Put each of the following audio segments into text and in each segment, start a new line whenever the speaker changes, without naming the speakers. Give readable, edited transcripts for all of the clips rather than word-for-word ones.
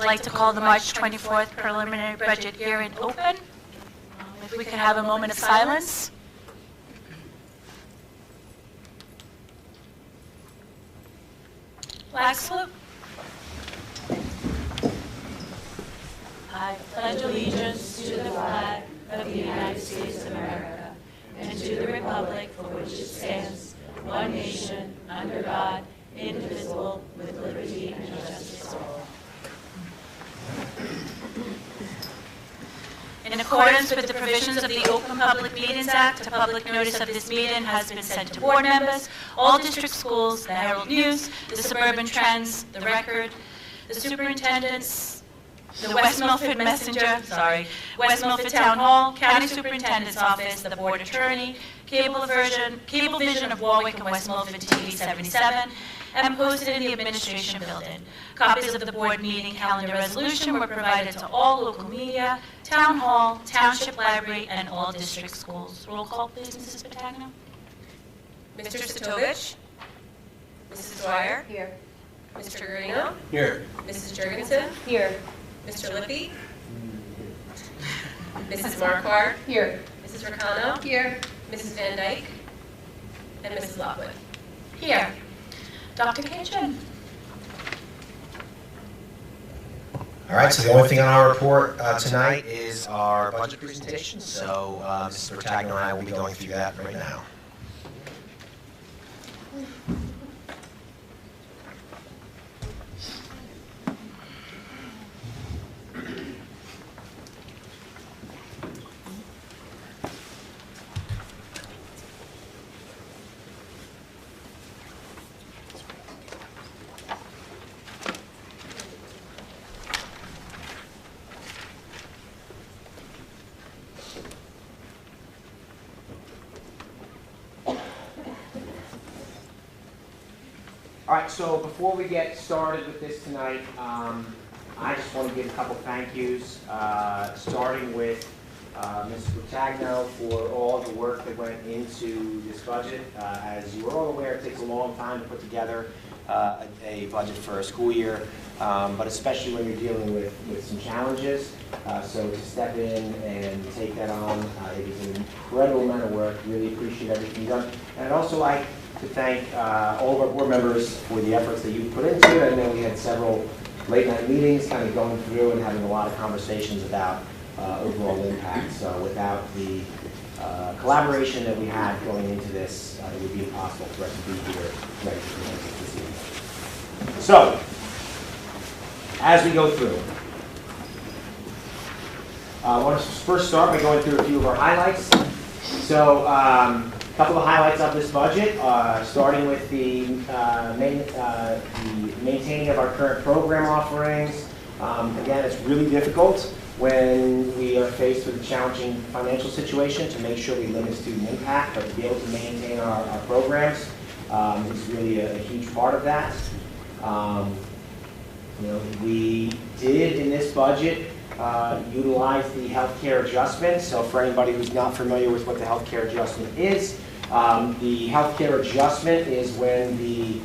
like to call the March 24th preliminary budget hearing open. If we could have a moment of silence. Flag salute. I pledge allegiance to the flag of the United States of America and to the republic for which it stands, one nation, under God, indivisible, with liberty and justice for all. In accordance with the provisions of the Open Public Meetings Act, a public notice of this meeting has been sent to board members, all district schools, the Herald News, the Suburban Trends, the Record, the superintendents, the West Milford Messenger, West Milford Town Hall, County Superintendent's Office, the Board Attorney, Cablevision of Warwick and West Milford TV 77, and posted in the Administration Building. Copies of the board meeting calendar resolution were provided to all local media, Town Hall, Township Library, and all district schools. Roll call, please, Mrs. Patagno.
Mr. Sitovich. Mrs. Dwyer.
Here.
Mr. Guarino.
Here.
Mrs. Jurgensen.
Here.
Mr. Lippy. Mrs. Marquardt.
Here.
Mrs. Ricano.
Here.
Mrs. Van Dyke. And Mrs. Lockwood.
Here. Dr. Kitchen.
All right, so the only thing on our report tonight is our budget presentation. So Mrs. Bertagno and I will be going through that right now. All right, so before we get started with this tonight, I just want to give a couple thank yous, starting with Ms. Bertagno for all the work that went into this budget. As you are all aware, it takes a long time to put together a budget for a school year, but especially when you're dealing with some challenges. So to step in and take that on, it was an incredible amount of work. Really appreciate everything done. And I'd also like to thank all of our board members for the efforts that you put into it. I know we had several late night meetings kind of going through and having a lot of conversations about overall impact. So without the collaboration that we had going into this, it would be impossible for us to be here ready to present this evening. So, as we go through, I want to first start by going through a few of our highlights. So, a couple of highlights of this budget, starting with the maintaining of our current program offerings. Again, it's really difficult when we are faced with a challenging financial situation to make sure we limit student impact, but to be able to maintain our programs is really a huge part of that. We did in this budget utilize the healthcare adjustment. So for anybody who's not familiar with what the healthcare adjustment is, the healthcare adjustment is when the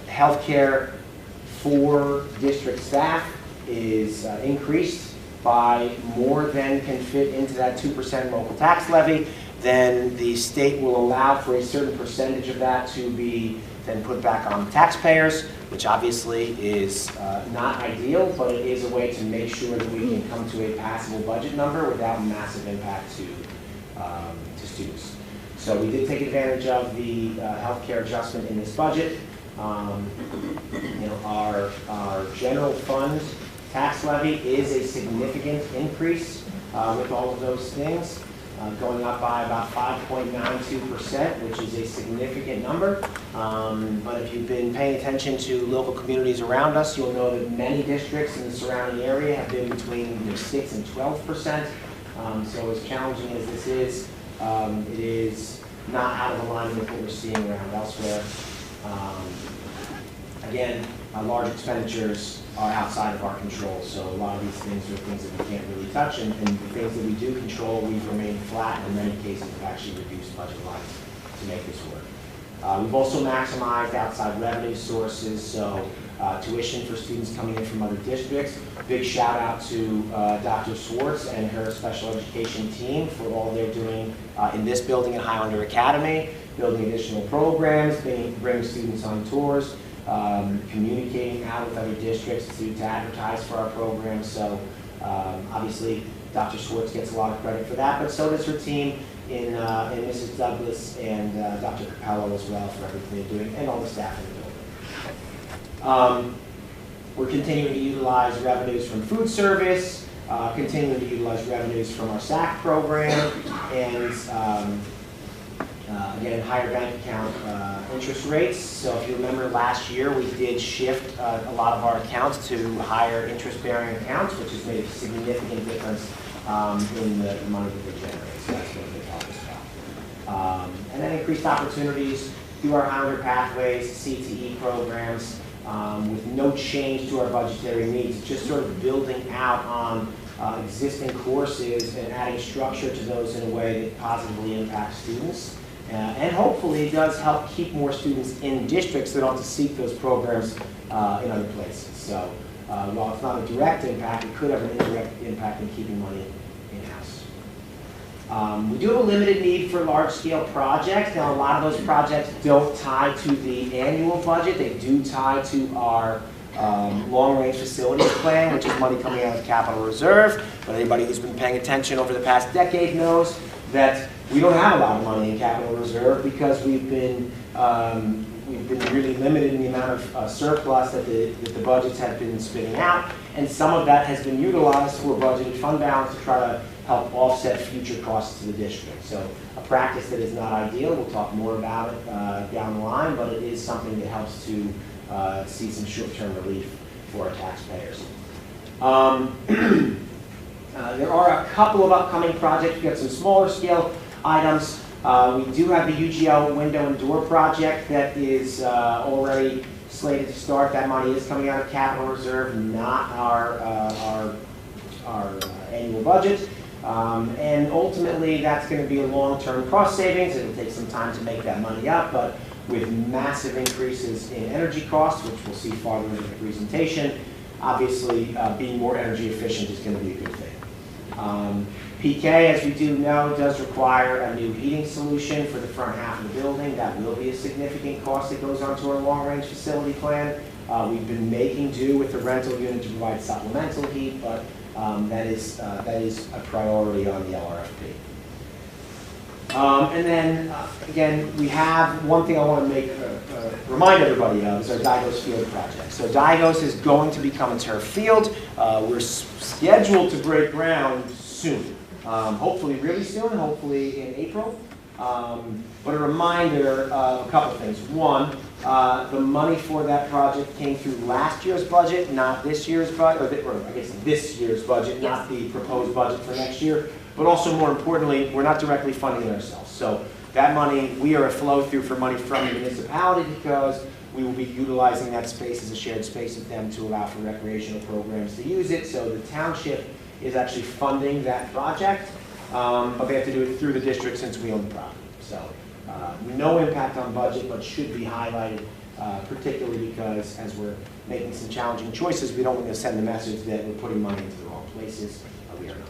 healthcare for district staff is increased by more than can fit into that 2% local tax levy. Then the state will allow for a certain percentage of that to be then put back on the taxpayers, which obviously is not ideal, but it is a way to make sure that we can come to a passable budget number without massive impact to students. So we did take advantage of the healthcare adjustment in this budget. Our general fund tax levy is a significant increase with all of those things, going up by about 5.92%, which is a significant number. But if you've been paying attention to local communities around us, you'll know that many districts in the surrounding area have been between 6 and 12%. So as challenging as this is, it is not out of alignment with what we're seeing around elsewhere. Again, large expenditures are outside of our control, so a lot of these things are things that we can't really touch, and the things that we do control, we've remained flat, and in many cases have actually reduced budget lines to make this work. We've also maximized outside revenue sources, so tuition for students coming in from other districts. Big shout out to Dr. Swartz and her special education team for all they're doing in this building at Highlander Academy, building additional programs, bringing students on tours, communicating out with other districts to advertise for our programs. So obviously Dr. Swartz gets a lot of credit for that, but so does her team in Mrs. Douglas and Dr. Capello as well for everything they're doing, and all the staff in the building. We're continuing to utilize revenues from food service, continuing to utilize revenues from our SAC program, and again, higher bank account interest rates. So if you remember last year, we did shift a lot of our accounts to higher interest-bearing accounts, which has made a significant difference in the money that they generate. So that's what they talk about. And then increased opportunities through our Highlander Pathways, CTE programs, with no change to our budgetary needs, just sort of building out on existing courses and adding structure to those in a way that positively impacts students. And hopefully it does help keep more students in districts that don't have to seek those programs in other places. So while it's not a direct impact, it could have an indirect impact in keeping money in-house. We do have a limited need for large-scale projects. Now, a lot of those projects don't tie to the annual budget. They do tie to our long-range facilities plan, which is money coming out of capital reserve. But anybody who's been paying attention over the past decade knows that we don't have a lot of money in capital reserve because we've been really limited in the amount of surplus that the budgets have been spitting out, and some of that has been utilized for budgeted fund balance to try to help offset future costs to the district. So a practice that is not ideal. We'll talk more about it down the line, but it is something that helps to see some short-term relief for our taxpayers. There are a couple of upcoming projects. We've got some smaller scale items. We do have the UGL window and door project that is already slated to start. That money is coming out of capital reserve, not our annual budget. And ultimately, that's going to be a long-term cost savings. It'll take some time to make that money up, but with massive increases in energy costs, which we'll see farther into the presentation, obviously being more energy efficient is going to be a good thing. PK, as we do know, does require a new heating solution for the front half of the building. That will be a significant cost that goes onto our long-range facility plan. We've been making do with the rental unit to provide supplemental heat, but that is a priority on the LRFP. And then, again, we have one thing I want to remind everybody of is our Digos Field project. So Digos is going to become a turf field. We're scheduled to break ground soon. Hopefully really soon, hopefully in April. But a reminder of a couple things. One, the money for that project came through last year's budget, not this year's budget, or I guess this year's budget, not the proposed budget for next year. But also more importantly, we're not directly funding it ourselves. So that money, we are a flow through for money from the municipality because we will be utilizing that space as a shared space with them to allow for recreational programs to use it. So the township is actually funding that project, but they have to do it through the district since we own the property. So no impact on budget, but should be highlighted, particularly because as we're making some challenging choices, we don't want to send the message that we're putting money into the wrong places. We are not.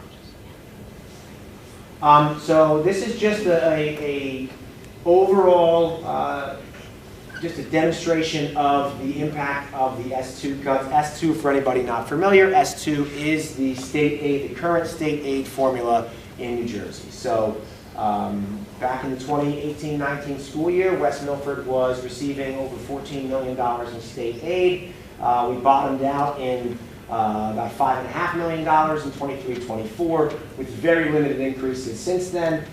So this is just a overall, just a demonstration of the impact of the S2 cuts. S2, for anybody not familiar, S2 is the state aid, the current state aid formula in New Jersey. So back in the 2018-19 school year, West Milford was receiving over $14 million in state aid. We bottomed out in about $5.5 million in 23-24, with very limited increases since then,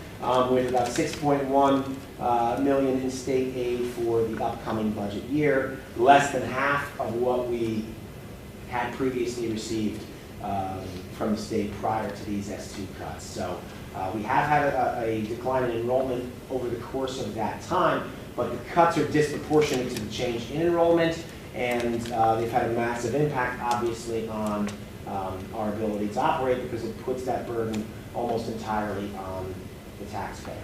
with about $6.1 million in state aid for the upcoming budget year, less than half of what we had previously received from the state prior to these S2 cuts. So we have had a decline in enrollment over the course of that time, but the cuts are disproportionate to the change in enrollment, and they've had a massive impact, obviously, on our ability to operate because it puts that burden almost entirely on the taxpayer.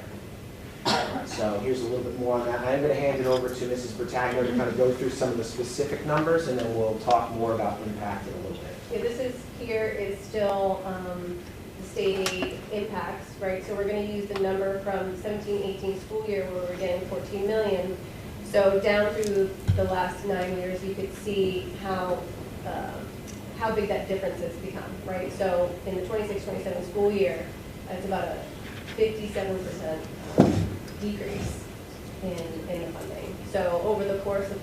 So So here's a little bit more on that. I'm going to hand it over to Mrs. Bertagno to kind of go through some of the specific numbers, and then we'll talk more about impact in a little bit.
Yeah, this is here is still the state aid impacts, right? So we're going to use the number from 17-18 school year where we're getting 14 million. So down through the last 9 years, you could see how big that difference has become, right? So in the 26-27 school year, it's about a 57% decrease in the funding. So over the course of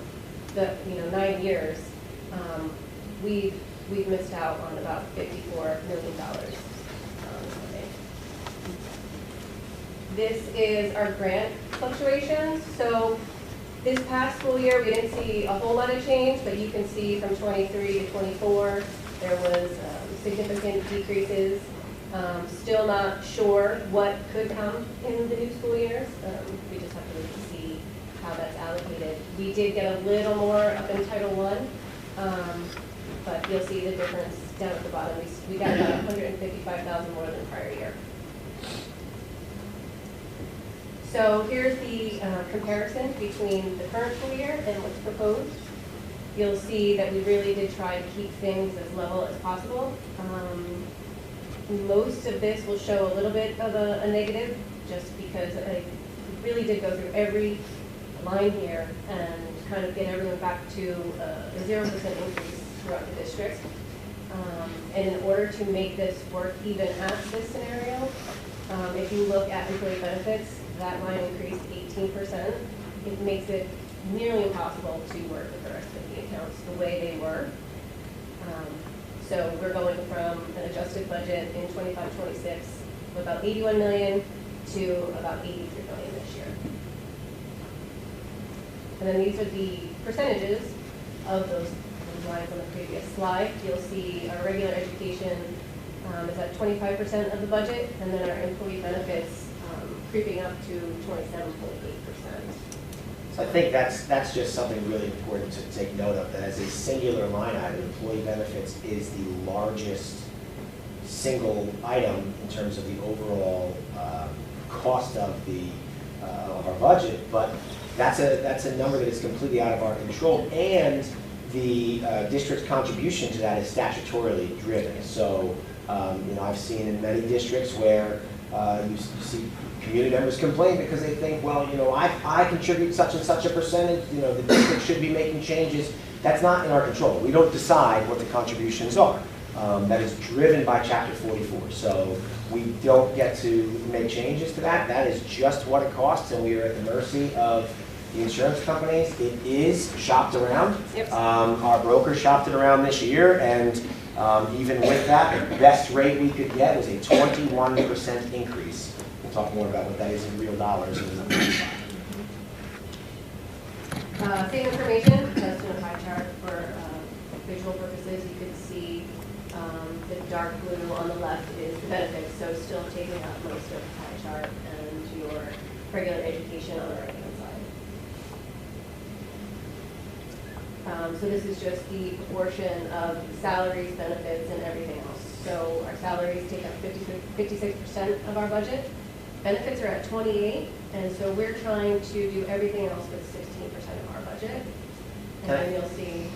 the 9 years, we've missed out on about $54 million. This is our grant fluctuations. So this past school year, we didn't see a whole lot of change, but you can see from 23 to 24, there was significant decreases. Still not sure what could come in the new school years. We just have to wait to see how that's allocated. We did get a little more up in Title I, but you'll see the difference down at the bottom. We got about $155,000 more than prior year. So here's the comparison between the current school year and what's proposed. You'll see that we really did try to keep things as level as possible. Most of this will show a little bit of a negative, just because I really did go through every line here and kind of get everyone back to a 0% increase throughout the district. And in order to make this work even at this scenario, if you look at employee benefits, that line increased 18%. It makes it nearly impossible to work with the rest of the accounts the way they were. So we're going from an adjusted budget in 25-26 of about 81 million to about 83 million this year. And then these are the percentages of those lines on the previous slide. You'll see our regular education is at 25% of the budget, and then our employee benefits creeping up to 27.8%.
So I think that's just something really important to take note of, that as a singular line item, employee benefits is the largest single item in terms of the overall cost of our budget, but that's a number that is completely out of our control, and the district's contribution to that is statutorily driven. So I've seen in many districts where you see community members complain because they think, well, I contribute such and such a percentage, the district should be making changes. That's not in our control. We don't decide what the contributions are. That is driven by Chapter 44. So we don't get to make changes to that. That is just what it costs, and we are at the mercy of the insurance companies. It is shopped around.
Yep.
Our broker shopped it around this year, and even with that, the best rate we could get was a 21% increase. We'll talk more about what that is in real dollars.
Same information, just in a pie chart for visual purposes. You can see the dark blue on the left is the benefits, so still taking up most of the pie chart, and your regular education on the right-hand side. So this is just the proportion of salaries, benefits, and everything else. So our salaries take up 56% of our budget. Benefits are at 28%, and so we're trying to do everything else with 16% of our budget. And then you'll see.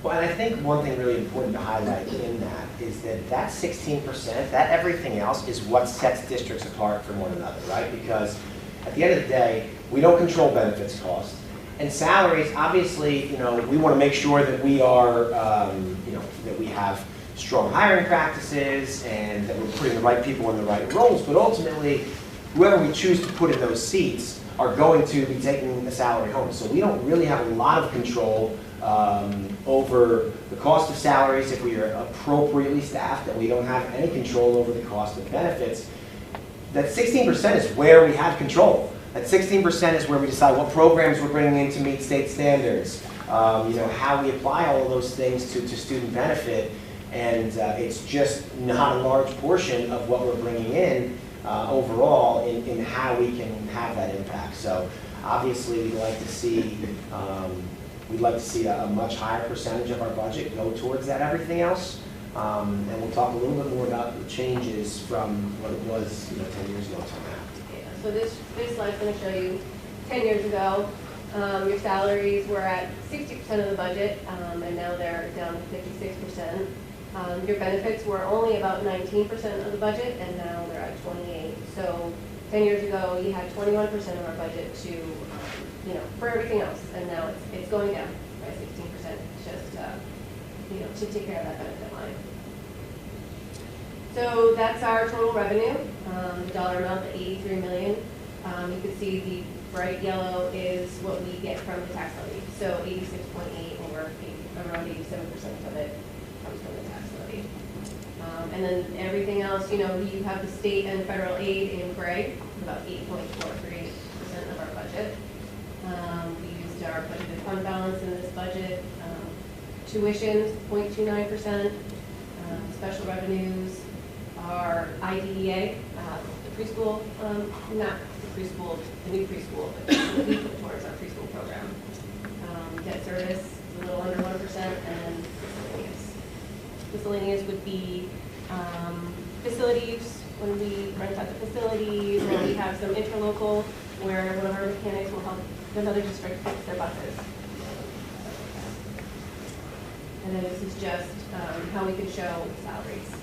Well, and I think one thing really important to highlight in that is that 16%, that everything else is what sets districts apart from one another, right? Because at the end of the day, we don't control benefits costs. And salaries, obviously, we want to make sure that we are, that we have strong hiring practices and that we're putting the right people in the right roles. But ultimately, whoever we choose to put in those seats are going to be taking the salary home. So we don't really have a lot of control over the cost of salaries if we are appropriately staffed, and we don't have any control over the cost of benefits. That 16% is where we have control. That 16% is where we decide what programs we're bringing in to meet state standards, how we apply all of those things to student benefit, and it's just not a large portion of what we're bringing in overall in how we can have that impact. So obviously we'd like to see a much higher percentage of our budget go towards that everything else, and we'll talk a little bit more about the changes from what it was 10 years ago until now.
So this slide's going to show you 10 years ago, your salaries were at 60% of the budget, and now they're down to 56%. Your benefits were only about 19% of the budget, and now they're at 28%. So 10 years ago, you had 21% of our budget to, for everything else, and now it's going down by 16%, just, to take care of that benefit line. So that's our total revenue, the dollar amount, the 83 million. You can see the bright yellow is what we get from the tax levy. So 86.8, or around 87% of it comes from the tax levy. And then everything else, you have the state and federal aid in gray, about 8.43% of our budget. We used our budgeted fund balance in this budget. Tuitions, 0.29%. Special revenues are IDEA, the preschool, not the preschool, the new preschool, but we put towards our preschool program. Debt service is a little under 1%, and miscellaneous. Miscellaneous would be facilities, when we rent out the facilities, or we have some interlocal where one of our mechanics will help another district fix their buses. And then this is just how we can show salaries.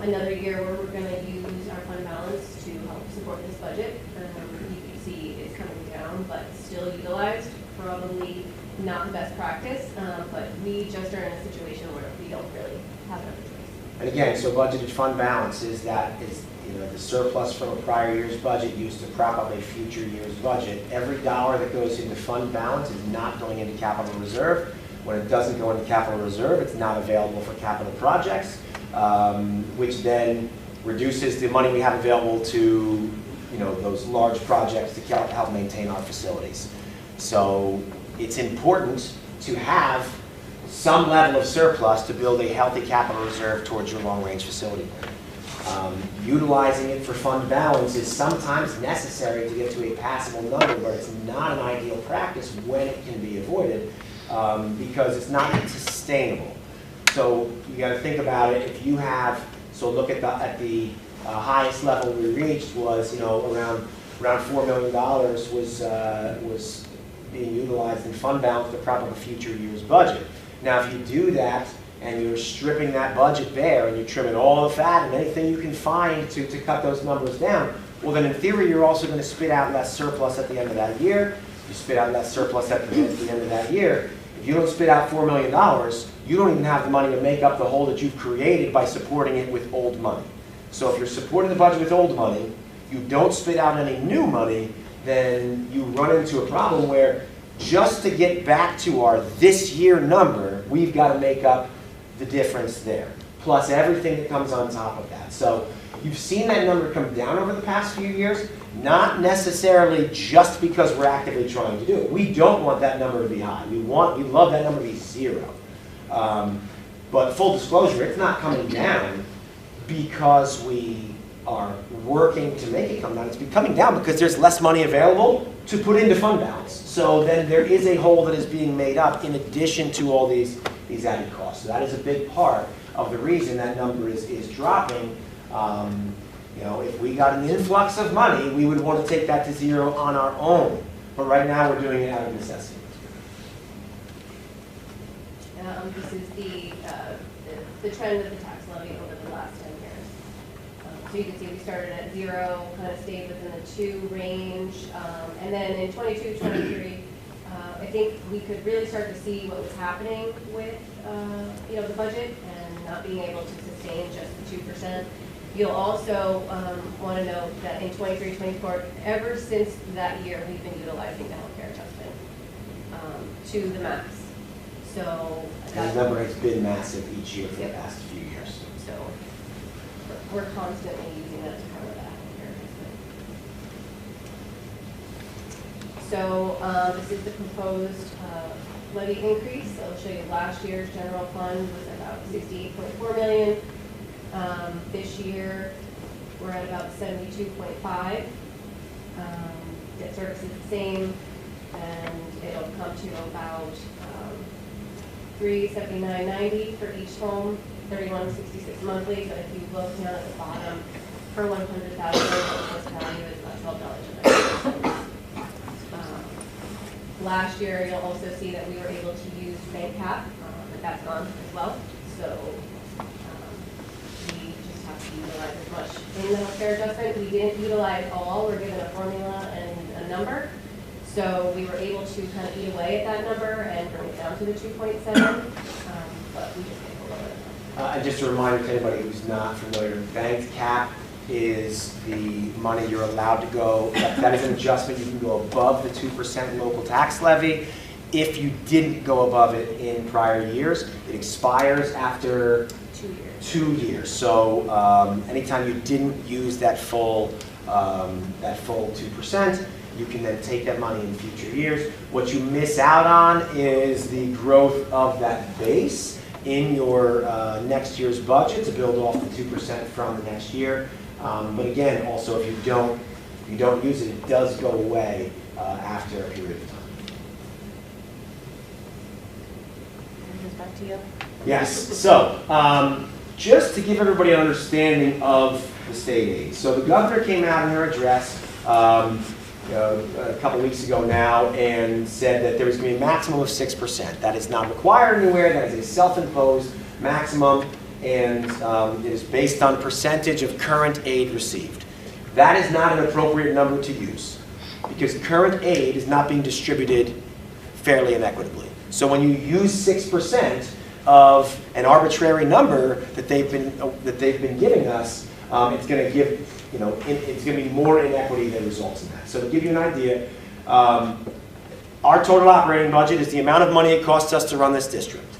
Another year where we're going to use our fund balance to help support this budget. You can see it's coming down, but still utilized. Probably not the best practice, but we just are in a situation where we don't really have another choice.
And again, so budgeted fund balance is the surplus from a prior year's budget used to prop up a future year's budget. Every dollar that goes into fund balance is not going into capital reserve. When it doesn't go into capital reserve, it's not available for capital projects, which then reduces the money we have available to those large projects to help maintain our facilities. So it's important to have some level of surplus to build a healthy capital reserve towards your long-range facility plan. Utilizing it for fund balance is sometimes necessary to get to a passable number, but it's not an ideal practice when it can be avoided because it's not sustainable. So you got to think about it. If you have, so look at the highest level we reached was around $4 million was being utilized in fund balance to prop up a future year's budget. Now, if you do that and you're stripping that budget bare and you're trimming all the fat and anything you can find to cut those numbers down, well, then in theory, you're also going to spit out less surplus at the end of that year. You spit out less surplus at the end of that year. If you don't spit out $4 million, you don't even have the money to make up the hole that you've created by supporting it with old money. So if you're supporting the budget with old money, you don't spit out any new money, then you run into a problem where just to get back to our this year number, we've got to make up the difference there, plus everything that comes on top of that. So you've seen that number come down over the past few years, not necessarily just because we're actively trying to do it. We don't want that number to be high. We love that number to be 0. But full disclosure, it's not coming down because we are working to make it come down. It's coming down because there's less money available to put into fund balance. So then there is a hole that is being made up in addition to all these added costs. So that is a big part of the reason that number is dropping. If we got an influx of money, we would want to take that to 0 on our own. But right now we're doing it out of necessity.
This is the trend of the tax levy over the last 10 years. So you can see we started at 0, kind of stayed within the 2 range, and then in 22, 23, I think we could really start to see what was happening with the budget and not being able to sustain just the 2%. You'll also want to note that in 23, 24, ever since that year, we've been utilizing the healthcare adjustment to the max. So
and the number has been massive each year for the past few years.
So we're constantly using that to cover that healthcare adjustment. So this is the proposed levy increase. I'll show you last year's general fund was about 68.4 million. This year we're at about 72.5. Debt service is the same, and it'll come to about $379.90 for each home, $31.66 monthly. But if you look down at the bottom, per 100,000, the value is about $12.90. Last year, you'll also see that we were able to use bank cap, but that's gone as well. So we just have to utilize as much in the healthcare adjustment. We didn't utilize all. We're given a formula and a number. So we were able to kind of eat away at that number and bring it down to the 2.7, but we just didn't go lower.
And just a reminder to anybody who's not familiar, bank cap is the money you're allowed to go, that is an adjustment, you can go above the 2% local tax levy. If you didn't go above it in prior years, it expires after 2 years. So anytime you didn't use that full 2%, you can then take that money in future years. What you miss out on is the growth of that base in your next year's budget to build off the 2% from the next year. But again, also if you don't use it, it does go away after a period of time.
Back to you.
Yes. So just to give everybody an understanding of the state aid. So the governor came out in her address a couple weeks ago now and said that there was going to be a maximum of 6%. That is not required anywhere. That is a self-imposed maximum, and it is based on percentage of current aid received. That is not an appropriate number to use because current aid is not being distributed fairly and equitably. So when you use 6% of an arbitrary number that they've been giving us, it's going to give, it's going to be more inequity that results in that. So to give you an idea, our total operating budget is the amount of money it costs us to run this district.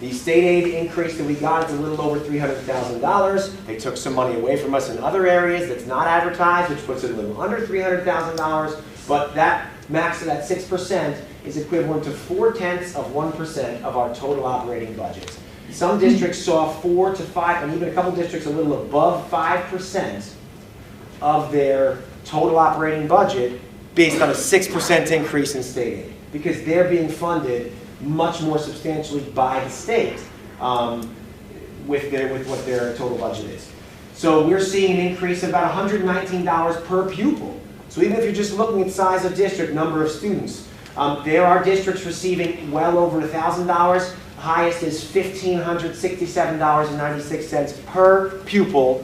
The state aid increase that we got is a little over $300,000. They took some money away from us in other areas that's not advertised, which puts it a little under $300,000. But that max of that 6% is equivalent to 0.4% of our total operating budget. Some districts saw 4 to 5, and even a couple districts a little above 5% of their total operating budget based on a 6% increase in state aid, because they're being funded much more substantially by the state with what their total budget is. So we're seeing an increase of about $119 per pupil. So even if you're just looking at size of district, number of students, there are districts receiving well over $1,000. Highest is $1,567.96 per pupil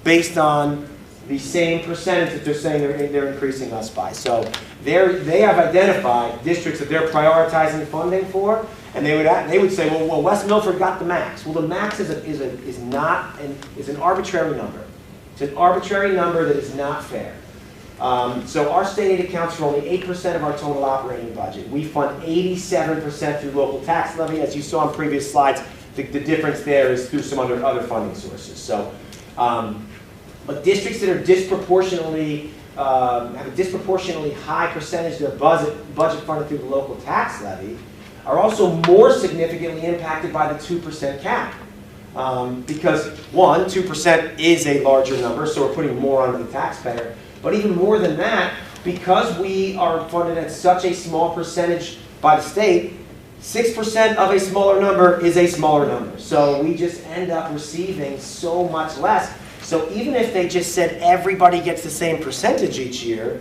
based on the same percentage that they're saying they're increasing us by. So they have identified districts that they're prioritizing funding for, and they would say, well, West Milford got the max. Well, the max is an arbitrary number. It's an arbitrary number that is not fair. So our state aid accounts for only 8% of our total operating budget. We fund 87% through local tax levy. As you saw on previous slides, the difference there is through some other funding sources. So, but districts that are disproportionately have a disproportionately high percentage of their budget funded through the local tax levy are also more significantly impacted by the 2% cap. Because one, 2% is a larger number, so we're putting more onto the taxpayer. But even more than that, because we are funded at such a small percentage by the state, 6% of a smaller number is a smaller number. So we just end up receiving so much less. So even if they just said everybody gets the same percentage each year,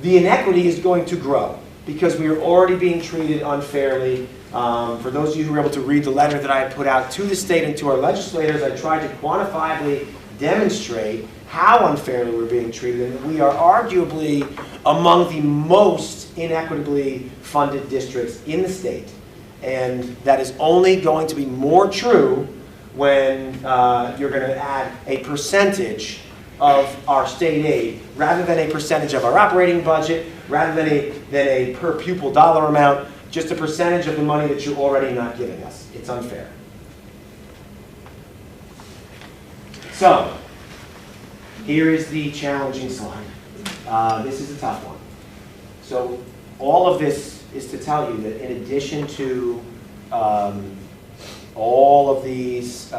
the inequity is going to grow because we are already being treated unfairly. For those of you who were able to read the letter that I had put out to the state and to our legislators, I tried to quantifiably demonstrate how unfairly we're being treated, and we are arguably among the most inequitably funded districts in the state. And that is only going to be more true when you're going to add a percentage of our state aid rather than a percentage of our operating budget, rather than a per pupil dollar amount, just a percentage of the money that you're already not giving us. It's unfair. So, here is the challenging slide. This is a tough one. So all of this is to tell you that in addition to all of these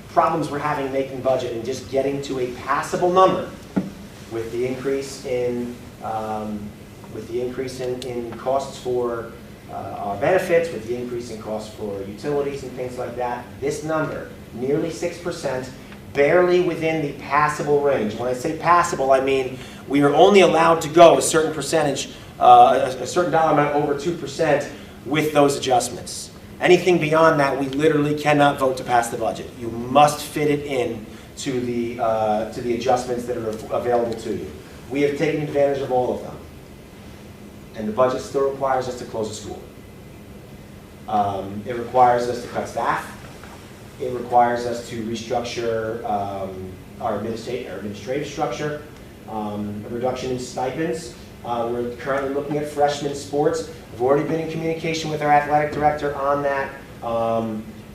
problems we're having making budget and just getting to a passable number with the increase in costs for our benefits, with the increase in costs for utilities and things like that. This number, nearly 6%, barely within the passable range. When I say passable, I mean we are only allowed to go a certain percentage, a certain dollar amount over 2% with those adjustments. Anything beyond that, we literally cannot vote to pass the budget. You must fit it in to the adjustments that are available to you. We have taken advantage of all of them. And the budget still requires us to close a school. It requires us to cut staff. It requires us to restructure our administrative structure, a reduction in stipends. We're currently looking at freshman sports. I've already been in communication with our athletic director on that.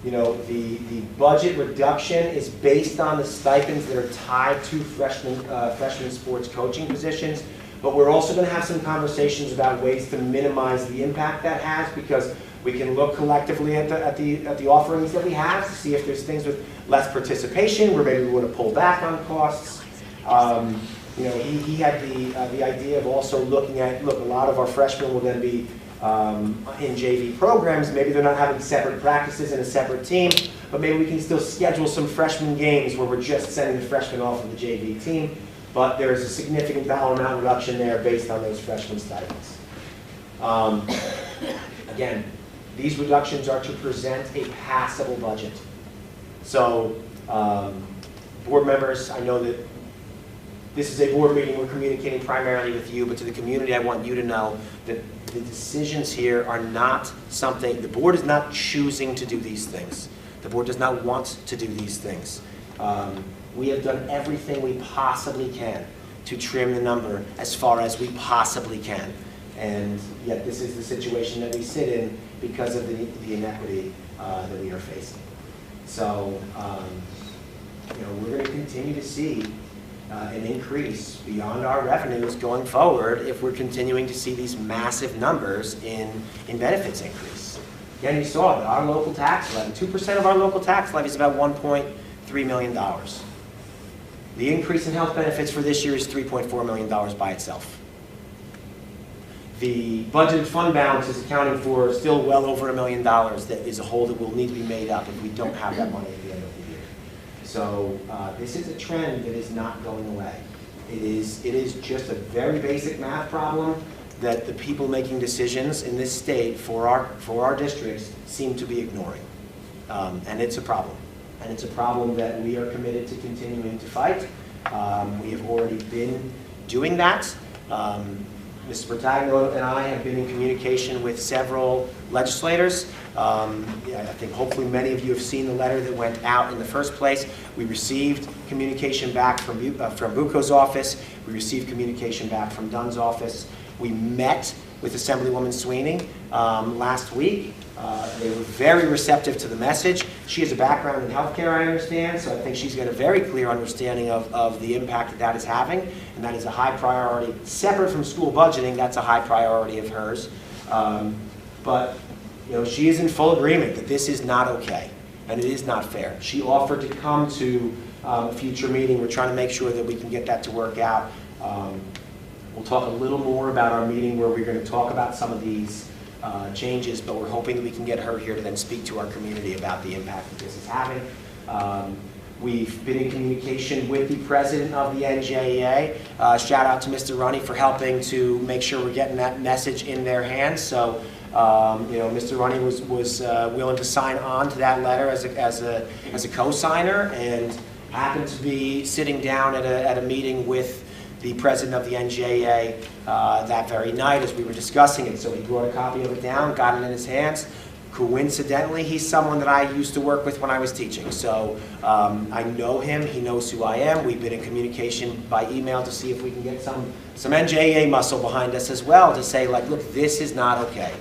You know, the budget reduction is based on the stipends that are tied to freshman sports coaching positions. But we're also going to have some conversations about ways to minimize the impact that has, because we can look collectively at the offerings that we have to see if there's things with less participation where maybe we want to pull back on costs. You know, he had the idea of also looking at, look, a lot of our freshmen will then be in JV programs. Maybe they're not having separate practices and a separate team, but maybe we can still schedule some freshman games where we're just sending the freshmen off of the JV team. But there's a significant dollar amount reduction there based on those freshman stipends. Again, these reductions are to present a passable budget. So, board members, I know that this is a board meeting. We're communicating primarily with you, but to the community, I want you to know that the decisions here are not something, the board is not choosing to do these things. The board does not want to do these things. We have done everything we possibly can to trim the number as far as we possibly can. And yet this is the situation that we sit in because of the inequity that we are facing. So, you know, we're going to continue to see an increase beyond our revenues going forward if we're continuing to see these massive numbers in benefits increase. Again, you saw that our local tax levy, 2% of our local tax levy is about $1.3 million. The increase in health benefits for this year is $3.4 million by itself. The budgeted fund balance is accounting for still well over $1 million that is a hole that will need to be made up if we don't have that money at the end of the year. So this is a trend that is not going away. It is just a very basic math problem that the people making decisions in this state for our districts seem to be ignoring. And it's a problem. And it's a problem that we are committed to continuing to fight. We have already been doing that. Mr. Bertagno and I have been in communication with several legislators. I think hopefully many of you have seen the letter that went out in the first place. We received communication back from Bucco's office. We received communication back from Dunn's office. We met with Assemblywoman Sweeney last week. They were very receptive to the message. She has a background in healthcare, I understand, so I think she's got a very clear understanding of the impact that is having, and that is a high priority. Separate from school budgeting, that's a high priority of hers. But you know, she is in full agreement that this is not okay, and it is not fair. She offered to come to a future meeting. We're trying to make sure that we can get that to work out. We'll talk a little more about our meeting where we're going to talk about some of these changes, but we're hoping that we can get her here to then speak to our community about the impact that this is having. We've been in communication with the president of the NJEA. Shout out to Mr. Runny for helping to make sure we're getting that message in their hands. So, you know, Mr. Runny was willing to sign on to that letter as a co-signer, and happened to be sitting down at a meeting with the president of the NJEA that very night as we were discussing it. So he brought a copy of it down, got it in his hands. Coincidentally, he's someone that I used to work with when I was teaching. So I know him, he knows who I am. We've been in communication by email to see if we can get some NJEA muscle behind us as well to say, like, look, this is not okay.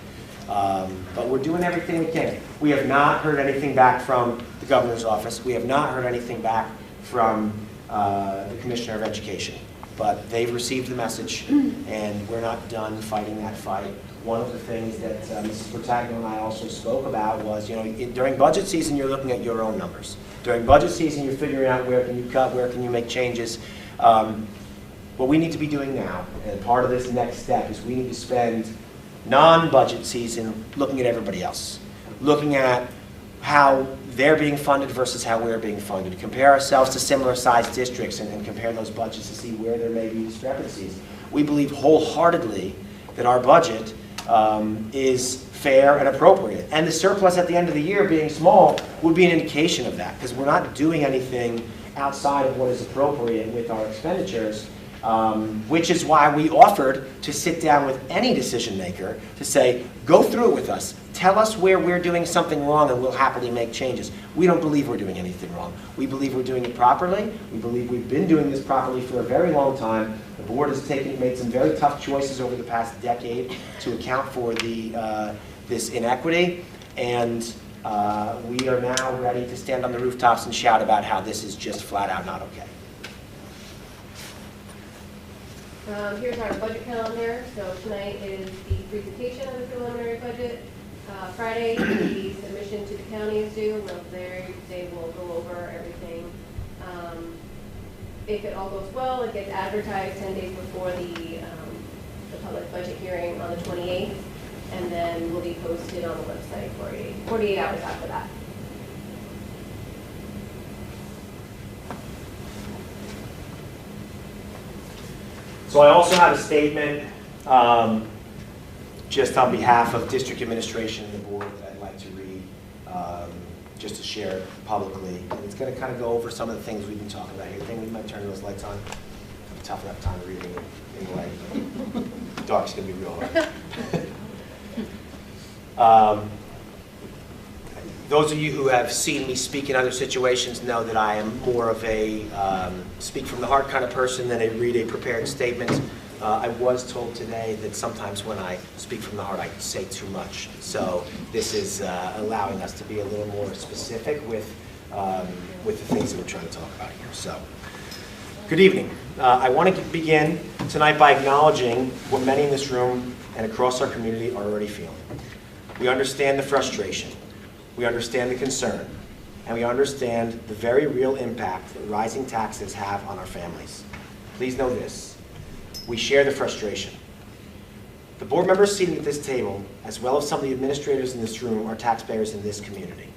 But we're doing everything we can. We have not heard anything back from the governor's office. We have not heard anything back from the Commissioner of Education. But they've received the message, and we're not done fighting that fight. One of the things that Mrs. Bertagno and I also spoke about was, you know, during budget season, you're looking at your own numbers. During budget season, you're figuring out where can you cut, where can you make changes. What we need to be doing now, and part of this next step, is we need to spend non-budget season, looking at everybody else, looking at how they're being funded versus how we're being funded, compare ourselves to similar sized districts and compare those budgets to see where there may be discrepancies. We believe wholeheartedly that our budget is fair and appropriate. And the surplus at the end of the year being small would be an indication of that, because we're not doing anything outside of what is appropriate with our expenditures, which is why we offered to sit down with any decision maker to say, go through it with us. Tell us where we're doing something wrong and we'll happily make changes. We don't believe we're doing anything wrong. We believe we're doing it properly. We believe we've been doing this properly for a very long time. The board has made some very tough choices over the past decade to account for this inequity, and we are now ready to stand on the rooftops and shout about how this is just flat out not okay.
Here's our budget calendar. So tonight is the presentation of the preliminary budget. Friday, the submission to the county is due. They will go over everything. If it all goes well, it gets advertised 10 days before the public budget hearing on the 28th, and then will be posted on the website 48 hours after that.
So I also have a statement just on behalf of district administration and the board that I'd like to read, just to share publicly. And it's going to kind of go over some of the things we've been talking about here. I think we might turn those lights on. Have a tough enough time reading it anyway. Dark's going to be real hard. Those of you who have seen me speak in other situations know that I am more of a speak from the heart kind of person than a read a prepared statement. I was told today that sometimes when I speak from the heart, I say too much. So this is allowing us to be a little more specific with the things that we're trying to talk about here. So, good evening. I want to begin tonight by acknowledging what many in this room and across our community are already feeling. We understand the frustration. We understand the concern. And we understand the very real impact that rising taxes have on our families. Please know this. We share the frustration. The board members seated at this table, as well as some of the administrators in this room, are taxpayers in this community.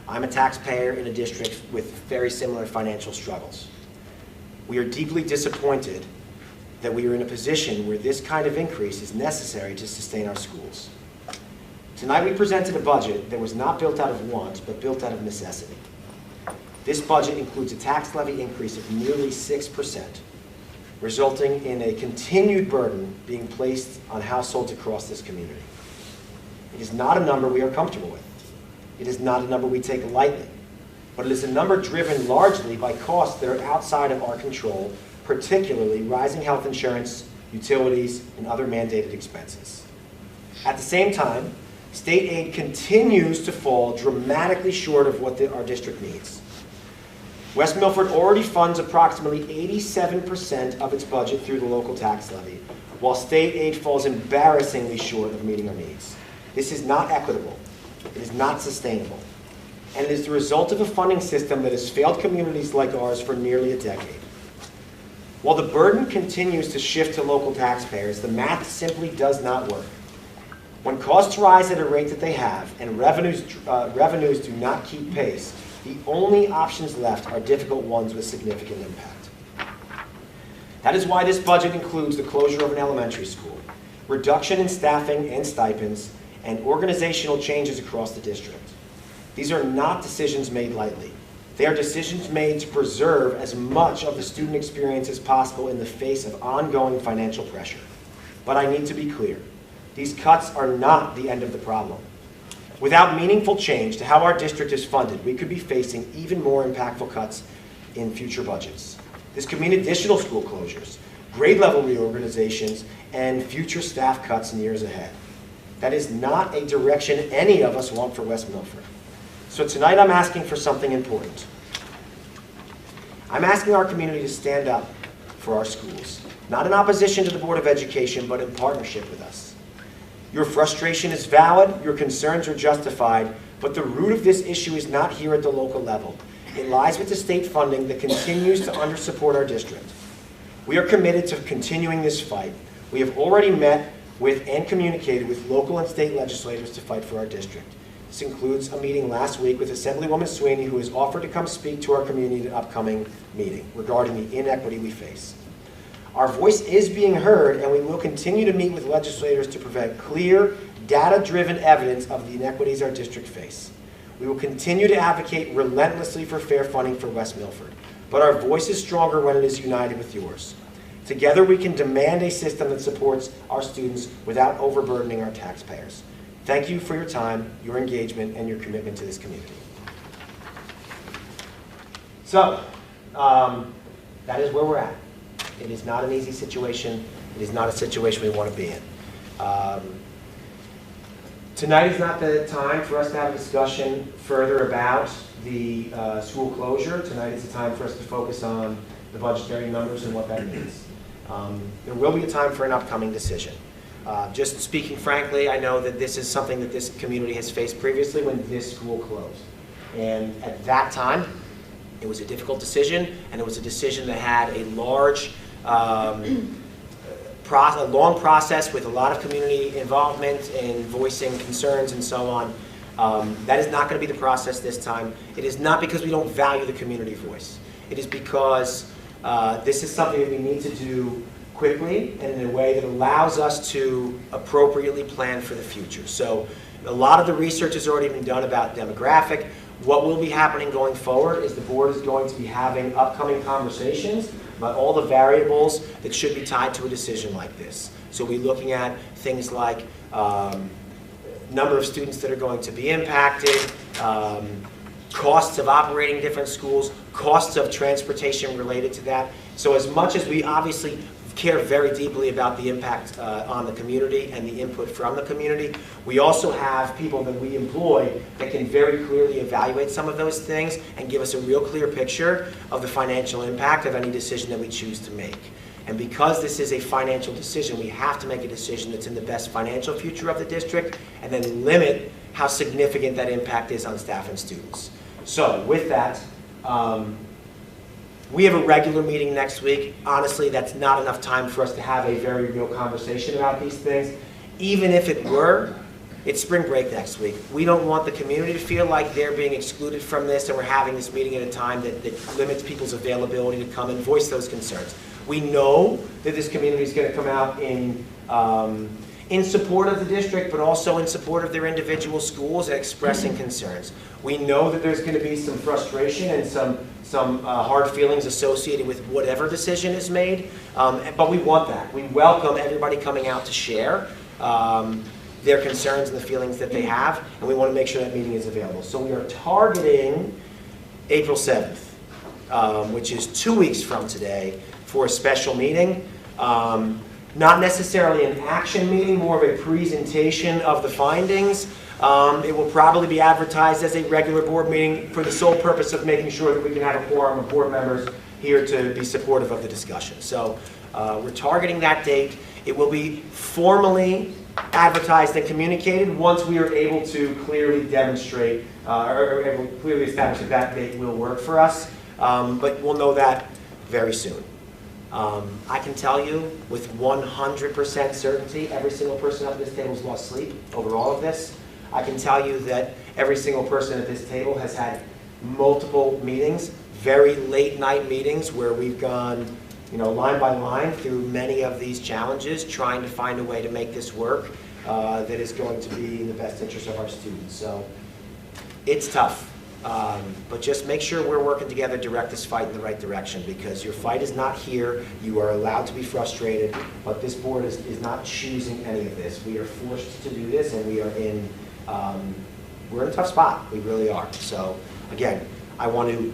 I'm a taxpayer in a district with very similar financial struggles. We are deeply disappointed that we are in a position where this kind of increase is necessary to sustain our schools. Tonight we presented a budget that was not built out of want, but built out of necessity. This budget includes a tax levy increase of nearly 6%, resulting in a continued burden being placed on households across this community. It is not a number we are comfortable with. It is not a number we take lightly, but it is a number driven largely by costs that are outside of our control, particularly rising health insurance, utilities, and other mandated expenses. At the same time, state aid continues to fall dramatically short of what our district needs. West Milford already funds approximately 87% of its budget through the local tax levy, while state aid falls embarrassingly short of meeting our needs. This is not equitable. It is not sustainable. And it is the result of a funding system that has failed communities like ours for nearly a decade. While the burden continues to shift to local taxpayers, the math simply does not work. When costs rise at a rate that they have and revenues do not keep pace, the only options left are difficult ones with significant impact. That is why this budget includes the closure of an elementary school, reduction in staffing and stipends, and organizational changes across the district. These are not decisions made lightly. They are decisions made to preserve as much of the student experience as possible in the face of ongoing financial pressure. But I need to be clear. These cuts are not the end of the problem. Without meaningful change to how our district is funded, we could be facing even more impactful cuts in future budgets. This could mean additional school closures, grade level reorganizations, and future staff cuts in years ahead. That is not a direction any of us want for West Milford. So tonight I'm asking for something important. I'm asking our community to stand up for our schools, not in opposition to the Board of Education, but in partnership with us. Your frustration is valid, your concerns are justified, but the root of this issue is not here at the local level. It lies with the state funding that continues to undersupport our district. We are committed to continuing this fight. We have already met
with and communicated with local and state legislators to fight for our district. This includes a meeting last week with Assemblywoman Sweeney, who has offered to come speak to our community at an upcoming meeting regarding the inequity we face. Our voice is being heard, and we will continue to meet with legislators to provide clear, data-driven evidence of the inequities our district face. We will continue to advocate relentlessly for fair funding for West Milford, but our voice is stronger when it is united with yours. Together we can demand a system that supports our students without overburdening our taxpayers. Thank you for your time, your engagement, and your commitment to this community. So, that is where we're at. It is not an easy situation. It is not a situation we want to be in. Tonight is not the time for us to have a discussion further about the school closure. Tonight is the time for us to focus on the budgetary numbers and what that means. There will be a time for an upcoming decision. Just speaking frankly, I know that this is something that this community has faced previously when this school closed. And at that time, it was a difficult decision, and it was a decision that had a large, a long process with a lot of community involvement and voicing concerns and so on. That is not going to be the process this time. It is not because we don't value the community voice. It is because this is something that we need to do quickly and in a way that allows us to appropriately plan for the future. So a lot of the research has already been done about demographic. What will be happening going forward is the board is going to be having upcoming conversations about all the variables that should be tied to a decision like this. So we're looking at things like number of students that are going to be impacted, costs of operating different schools, costs of transportation related to that. So as much as we obviously care very deeply about the impact on the community and the input from the community, we also have people that we employ that can very clearly evaluate some of those things and give us a real clear picture of the financial impact of any decision that we choose to make. And because this is a financial decision, we have to make a decision that's in the best financial future of the district and then limit how significant that impact is on staff and students. So with that, we have a regular meeting next week. Honestly, that's not enough time for us to have a very real conversation about these things. Even if it were, it's spring break next week. We don't want the community to feel like they're being excluded from this and we're having this meeting at a time that limits people's availability to come and voice those concerns. We know that this community is going to come out in support of the district, but also in support of their individual schools and expressing concerns. We know that there's going to be some frustration and some hard feelings associated with whatever decision is made, but we want that. We welcome everybody coming out to share their concerns and the feelings that they have, and we want to make sure that meeting is available. So we are targeting April 7th, which is 2 weeks from today, for a special meeting. Not necessarily an action meeting, more of a presentation of the findings. It will probably be advertised as a regular board meeting for the sole purpose of making sure that we can have a quorum of board members here to be supportive of the discussion. So we're targeting that date. It will be formally advertised and communicated once we are able to clearly demonstrate or able to clearly establish that that date will work for us. But we'll know that very soon. I can tell you with 100% certainty, every single person at this table has lost sleep over all of this. I can tell you that every single person at this table has had multiple meetings, very late night meetings where we've gone, line by line through many of these challenges, trying to find a way to make this work that is going to be in the best interest of our students. So it's tough. But just make sure we're working together to direct this fight in the right direction, because your fight is not here. You are allowed to be frustrated, but this board is not choosing any of this. We are forced to do this, and we are we're in a tough spot. We really are. So again, I want to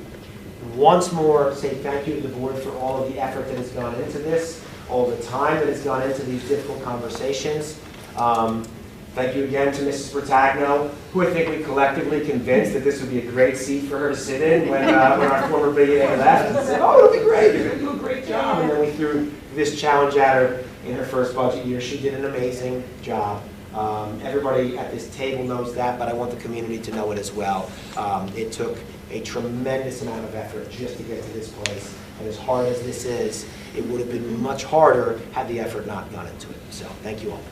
once more say thank you to the board for all of the effort that has gone into this, all the time that has gone into these difficult conversations. Thank you again to Mrs. Bertagno, who I think we collectively convinced that this would be a great seat for her to sit in when our former BA left, and said, oh, it'll be great, you're going to do a great job. And then we threw this challenge at her in her first budget year. She did an amazing job. Everybody at this table knows that, but I want the community to know it as well. It took a tremendous amount of effort just to get to this place. And as hard as this is, it would have been much harder had the effort not gone into it. So thank you all.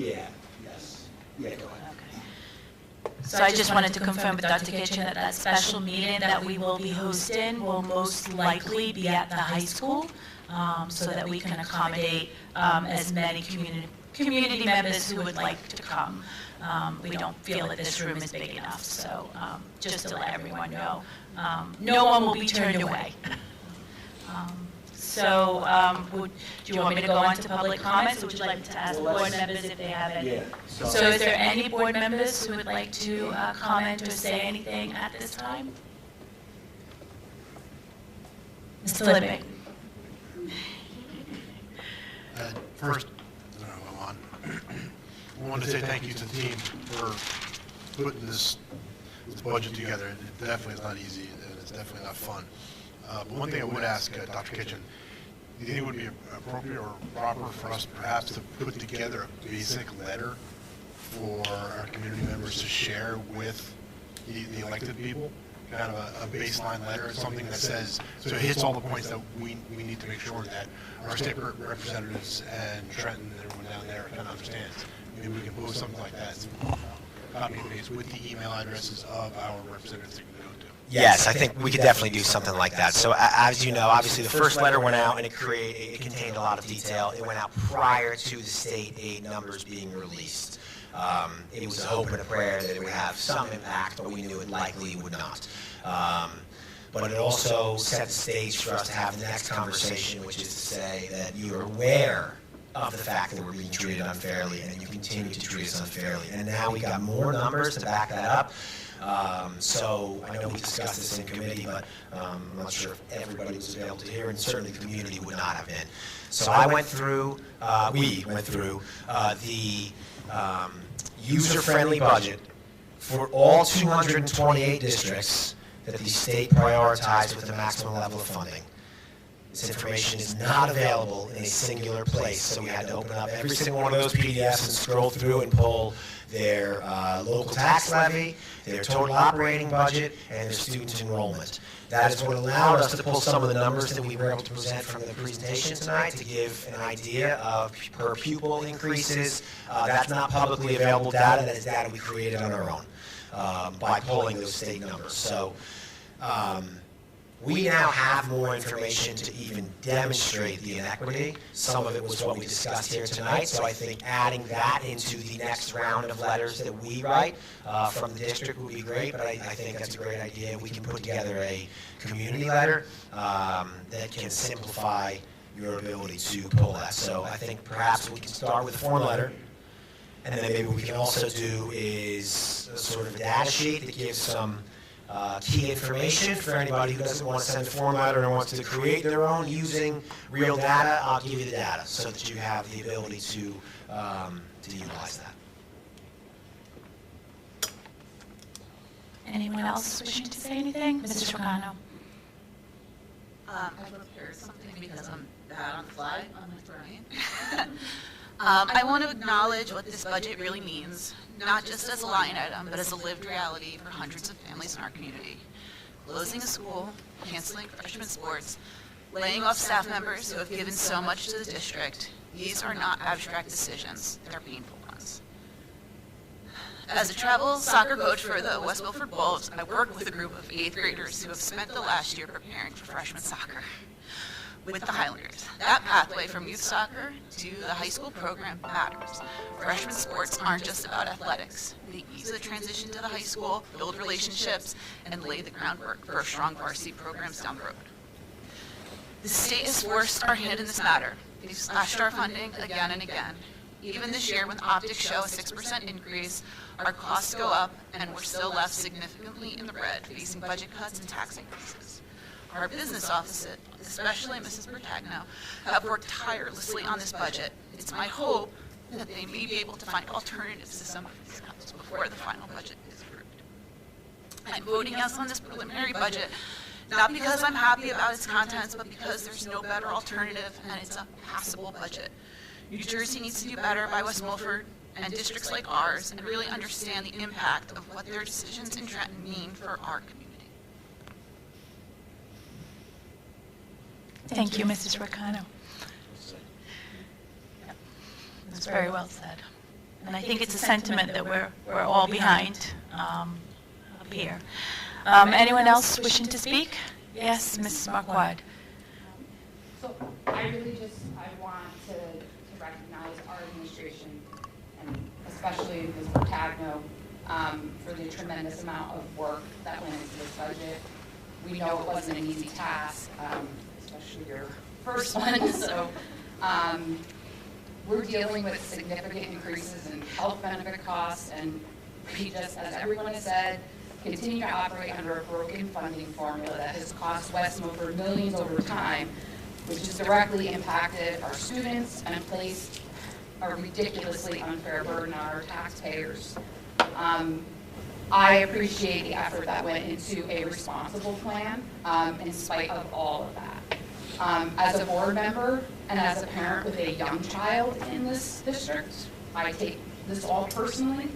Yeah, yes. Yeah, go ahead.
So I just wanted to confirm with Dr. Kitchen that that special meeting that we will be hosting will most likely be at the high school, so that we can accommodate as many community members who would like to come. We don't feel that this room is big enough, so just to let everyone know, no one will be turned away. So, do you want me to go on to public comments, or would you like to ask board members if they have any?
Yeah.
So is there any board members who would like to comment or say anything at this time? Mr. Libby?
First, I don't know if I'm on. I wanted to say thank you to the team for putting this budget together. It definitely is not easy, and it's definitely not fun. But one thing I would ask Dr. Kitchen, do you think it would be appropriate or proper for us perhaps to put together a basic letter for our community members to share with the elected people? Kind of a baseline letter or something that says, so it hits all the points that we need to make sure that our state representatives and Trenton and everyone down there kind of understands. Maybe we can post something like that, copy and paste with the email addresses of our representatives that we go to.
Yes, I think we could definitely do something like that. So as you know, obviously the first letter went out and it contained a lot of detail. It went out prior to the state aid numbers being released. It was a hope and a prayer that it would have some impact, but we knew it likely would not. But it also set the stage for us to have the next conversation, which is to say that you're aware of the fact that we're being treated unfairly and you continue to treat us unfairly. And now we got more numbers to back that up. So I know we discussed this in committee, but I'm not sure if everybody was able to hear, and certainly the community would not have been. So we went through the user-friendly budget for all 228 districts that the state prioritized with the maximum level of funding. This information is not available in a singular place, so we had to open up every single one of those PDFs and scroll through and pull their local tax levy, their total operating budget, and their student enrollment. That is what allowed us to pull some of the numbers that we were able to present from the presentation tonight to give an idea of per pupil increases. That's not publicly available data. That is data we created on our own by pulling those state numbers. So we now have more information to even demonstrate the inequity. Some of it was what we discussed here tonight, so I think adding that into the next round of letters that we write from the district would be great, but I think that's a great idea. We can put together a community letter that can simplify your ability to pull that. So I think perhaps we can start with a form letter, and then maybe what we can also do is a sort of a data sheet that gives some key information for anybody who doesn't want to send a form letter and wants to create their own using real data. I'll give you the data so that you have the ability to utilize that.
Anyone else wishing to say anything? Mrs. Rocano?
I'd love to hear something because I'm bad on the fly on my brain. I want to acknowledge what this budget really means, not just as a line item, but as a lived reality for hundreds of families in our community. Closing a school, canceling freshman sports, laying off staff members who have given so much to the district, these are not abstract decisions, they're painful ones. As a travel soccer coach for the West Milford Wolves, I work with a group of 8th graders who have spent the last year preparing for freshman soccer with the Highlanders. That pathway from youth soccer to the high school program matters. Freshman sports aren't just about athletics. They ease the transition to the high school, build relationships, and lay the groundwork for strong varsity programs down the road. The state has forced our hand in this matter. They've slashed our funding again and again. Even this year, when optics show a 6% increase, our costs go up, and we're still left significantly in the red, facing budget cuts and tax increases. Our business offices, especially Mrs. Bertagno, have worked tirelessly on this budget. It's my hope that they may be able to find alternatives to some of these cuts before the final budget is approved. I'm voting yes on this preliminary budget, not because I'm happy about its contents, but because there's no better alternative and it's a passable budget. New Jersey needs to do better by West Milford and districts like ours and really understand the impact of what their decisions in Trenton mean for our community.
Thank you, Mrs. Rocano. That's very well said. And I think it's a sentiment that we're all behind up here. Anyone else wishing to speak? Yes, Mrs. Marquardt.
So I want to recognize our administration, and especially Ms. Bertagno, for the tremendous amount of work that went into this budget. We know it wasn't an easy task, especially your first one, so we're dealing with significant increases in health benefit costs, and we just, as everyone has said, continue to operate under a broken funding formula that has cost West Milford millions over time, which has directly impacted our students and placed a ridiculously unfair burden on our taxpayers. I appreciate the effort that went into a responsible plan in spite of all of that. As a board member and as a parent with a young child in this district, I take this all personally.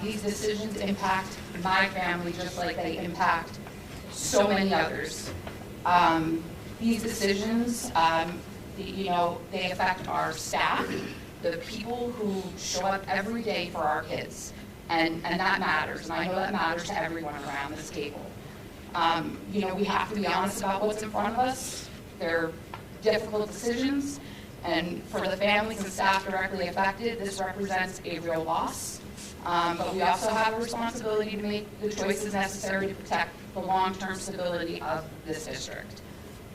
These decisions impact my family just like they impact so many others. These decisions, they affect our staff, the people who show up every day for our kids. And that matters, and I know that matters to everyone around this table. We have to be honest about what's in front of us. They're difficult decisions, and for the families and staff directly affected, this represents a real loss. But we also have a responsibility to make the choices necessary to protect the long-term stability of this district.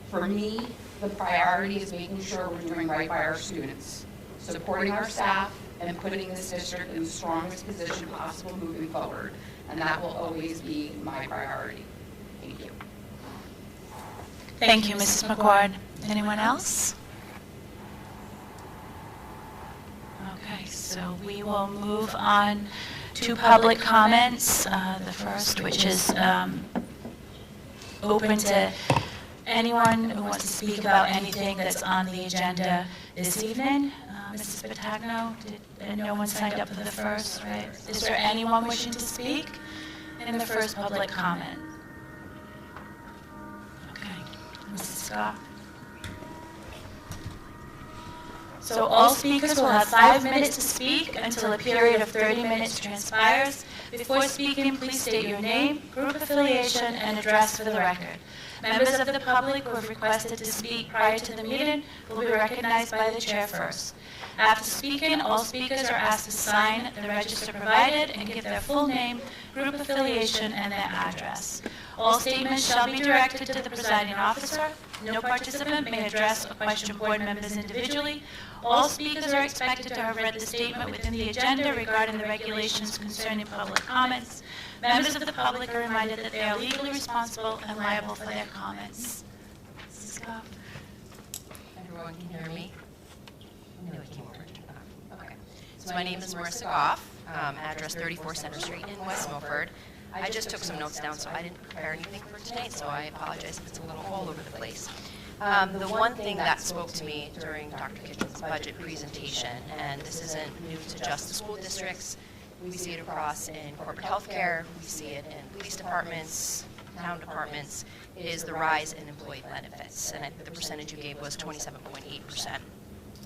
For me, the priority is making sure we're doing right by our students, supporting our staff, and putting this district in the strongest position possible moving forward. And that will always be my priority. Thank you.
Thank you, Mrs. McCord. Anyone else? Okay, so we will move on to public comments. The first, which is open to anyone who wants to speak about anything that's on the agenda this evening. Mrs. Bertagno, no one signed up for the first, right? Is there anyone wishing to speak in the first public comment? Okay, Mrs. Scott. So all speakers will have 5 minutes to speak until a period of 30 minutes transpires. Before speaking, please state your name, group affiliation, and address for the record. Members of the public who have requested to speak prior to the meeting will be recognized by the chair first. After speaking, all speakers are asked to sign the register provided and give their full name, group affiliation, and their address. All statements shall be directed to the presiding officer. No participant may address or question board members individually. All speakers are expected to have read the statement within the agenda regarding the regulations concerning public comments. Members of the public are reminded that they are legally responsible and liable for their comments. Mrs. Goff.
Everyone can hear me? I know it came over. Okay. So my name is Marissa Goff, address 34 Center Street in West Milford. I just took some notes down, so I didn't prepare anything for tonight, so I apologize if it's a little all over the place. The one thing that spoke to me during Dr. Kitchen's budget presentation, and this isn't new to just the school districts, we see it across in corporate healthcare, we see it in police departments, town departments, it is the rise in employee benefits. And I think the percentage you gave was 27.8%.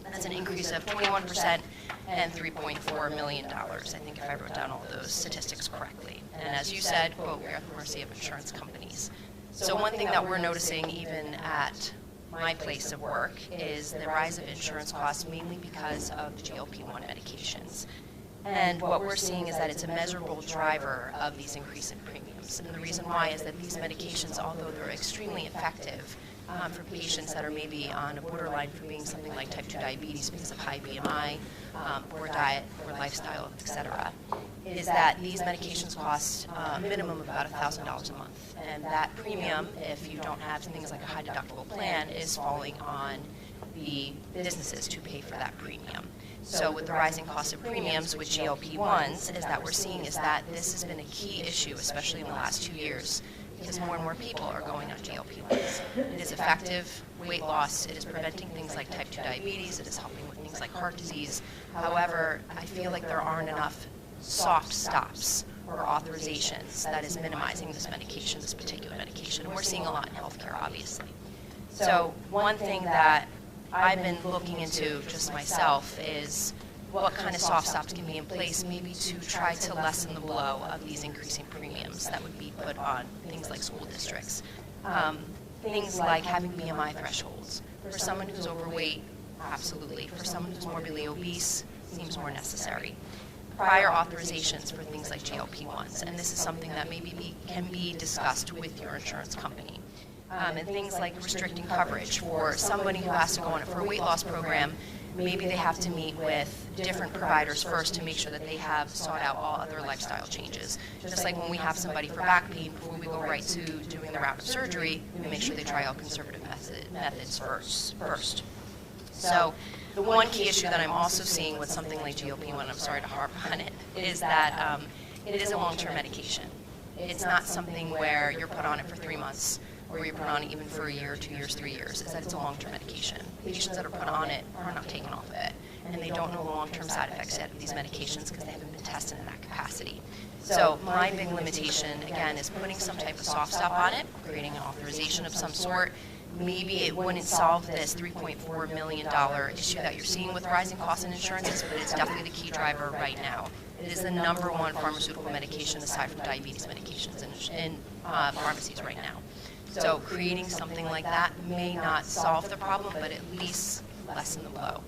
That's an increase of 21% and $3.4 million, I think, if I wrote down all those statistics correctly. And as you said, quote, we're at the mercy of insurance companies. So one thing that we're noticing even at my place of work is the rise of insurance costs, mainly because of the GLP-1 medications. And what we're seeing is that it's a measurable driver of these increase in premiums. And the reason why is that these medications, although they're extremely effective for patients that are maybe on a borderline for being something like type 2 diabetes because of high BMI, poor diet, poor lifestyle, etc., is that these medications cost a minimum of about $1,000 a month. And that premium, if you don't have things like a high deductible plan, is falling on the businesses to pay for that premium. So with the rising cost of premiums with GLP-1s, is that we're seeing is that this has been a key issue, especially in the last 2 years, because more and more people are going on GLP-1s. It is effective weight loss, it is preventing things like type 2 diabetes, it is helping with things like heart disease. However, I feel like there aren't enough soft stops or authorizations that is minimizing this medication, this particular medication. And we're seeing a lot in healthcare, obviously. So one thing that I've been looking into just myself is what kind of soft stops can be in place, maybe to try to lessen the blow of these increasing premiums that would be put on things like school districts. Things like having BMI thresholds. For someone who's overweight, absolutely. For someone who's morbidly obese, seems more necessary. Prior authorizations for things like GLP-1s, and this is something that maybe can be discussed with your insurance company. And things like restricting coverage for somebody who has to go on it for a weight loss program. Maybe they have to meet with different providers first to make sure that they have sought out all other lifestyle changes. Just like when we have somebody for back pain, before we go right to doing the rapid surgery, we make sure they try out conservative methods first. So the one key issue that I'm also seeing with something like GLP-1, I'm sorry to harp on it, is that it is a long-term medication. It's not something where you're put on it for 3 months, or you're put on it even for a year, 2 years, 3 years. Is that it's a long-term medication. Patients that are put on it are not taken off of it, and they don't know the long-term side effects yet of these medications because they haven't been tested in that capacity. So my big limitation, again, is putting some type of soft stop on it, creating an authorization of some sort. Maybe it wouldn't solve this $3.4 million issue that you're seeing with rising costs in insurances, but it's definitely the key driver right now. It is the #1 pharmaceutical medication aside from diabetes medications in pharmacies right now. So creating something like that may not solve the problem, but at least lessen the blow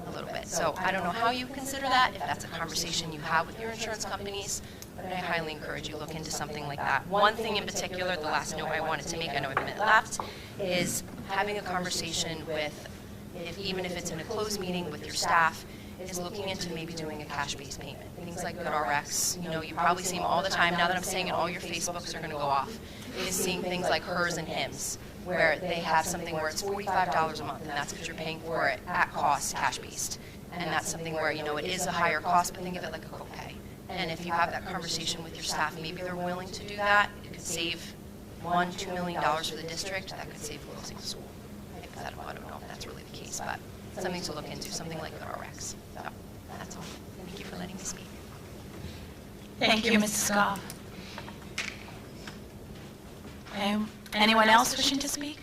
a little bit. So I don't know how you consider that, if that's a conversation you have with your insurance companies, but I highly encourage you to look into something like that. One thing in particular, the last note I wanted to make, I know I have a minute left, is having a conversation with, even if it's in a closed meeting with your staff, is looking into maybe doing a cash-based payment. Things like GoodRx, you probably see them all the time. Now that I'm saying it, all your Facebooks are going to go off. Is seeing things like Hers and Hims, where they have something where it's $45 a month, and that's what you're paying for it at cost, cash-based. And that's something where, it is a higher cost, but think of it like a copay. And if you have that conversation with your staff, maybe they're willing to do that. It could save $1–2 million for the district. That could save closing the school. I don't know if that's really the case, but something to look into, something like GoodRx. So that's all. Thank you for letting me speak.
Thank you, Mrs. Scoff. Anyone else wishing to speak?